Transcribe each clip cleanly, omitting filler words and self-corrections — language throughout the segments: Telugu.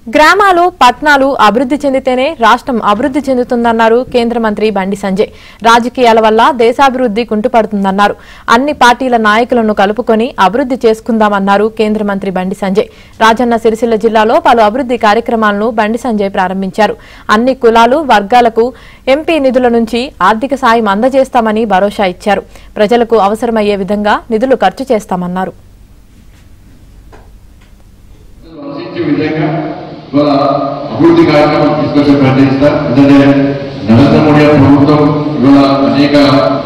గ్రామాలు పట్టణాలు అభివృద్ధి చెందితేనే రాష్ట్రం అభివృద్ధి చెందుతుందన్నారు కేంద్ర మంత్రి బండి సంజయ్. రాజకీయాల వల్ల దేశాభివృద్ధి కుంటుపడుతుందన్నారు. అన్ని పార్టీల నాయకులను కలుపుకొని అభివృద్ధి చేసుకుందామన్నారు కేంద్ర మంత్రి బండి సంజయ్. రాజన్న సిరిసిల్ల జిల్లాలో పలు అభివృద్ధి కార్యక్రమాలను బండి సంజయ్ ప్రారంభించారు. అన్ని కులాలు వర్గాలకు ఎంపీ నిధుల నుంచి ఆర్థిక సాయం అందజేస్తామని భరోసా ఇచ్చారు. ప్రజలకు అవసరమయ్యే విధంగా నిధులు ఖర్చు చేస్తామన్నారు. అభివృద్ధి కార్యక్రమం తీసుకొచ్చే ప్రయత్నిస్తారు. ఎందుకంటే నరేంద్ర మోడీ ప్రభుత్వం ఇవాళ అనేక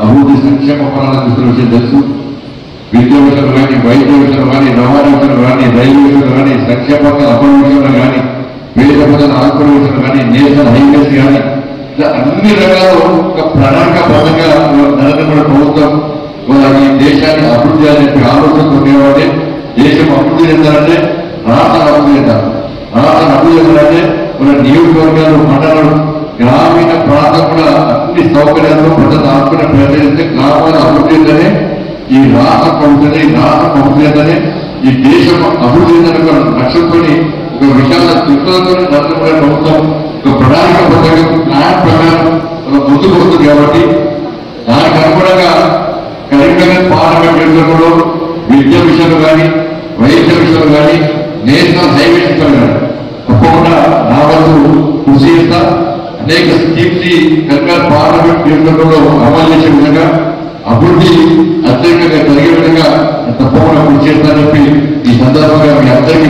అభివృద్ధి సంక్షేమ పథకాలను తీసుకొచ్చే తెలుసు. విద్యా విషయంలో కానీ, వైద్య విషయంలో కానీ, రవాణా విషయంలో కానీ, రైల్వే విషయంలో కానీ, సంక్షేమ పథకాల అమలు విషయంలో కానీ, పేద ప్రజల ఆదుకునే విషయంలో కానీ, నేషనల్ హైవేస్ కానీ, ఇలా అన్ని రకాల ఒక ప్రణాళికాబద్ధంగా నరేంద్ర మోడీ ప్రభుత్వం ఈ దేశాన్ని అభివృద్ధి అనే ఆలోచనతో ఉండేవాడే. దేశం అభివృద్ధి చెందాలంటే రాష్ట్రాలు అభివృద్ధి చెందాలి. రాష్ట్రం అభివృద్ధి చెందాలంటే మన నియోజకవర్గాలు, మండలాలు, గ్రామీణ ప్రాంతం కూడా అన్ని సౌకర్యాలు ప్రజలు ఆదుకునే ప్రయత్నిస్తే గ్రామాల అభివృద్ధి చెందనే ఈ రాష్ట్రం అవుతుంది. ఈ రాష్ట్రం అభివృద్ధి చెందనే ఈ దేశం అభివృద్ధి చెందని లక్ష్యంతో ఒక విశాల దృక్పథంతో నరేంద్ర మోడీ ప్రభుత్వం ఒక ప్రణాళికాబద్ధంగా ప్లాన్ ప్రకారం ముందుకు వస్తుంది. కాబట్టి దానికి అనుగుణంగా కరీంనగర్ పార్లమెంట్ ఎన్నికల్లో విద్య విషయంలో కానీ, వైద్య విషయంలో కానీ, నేషనల్ హైవే విషయంలో కానీ తప్పకుండా నా వరకు కృషి చేస్తా. అనేక స్కీమ్స్ కరీంనగర్ పార్లమెంట్ ఎన్నికల్లో అమలు చేసే విధంగా, అభివృద్ధి అత్యధికంగా జరిగే విధంగా తప్పకుండా కృషి చేస్తానని చెప్పి ఈ సందర్భంగా మీ అందరికీ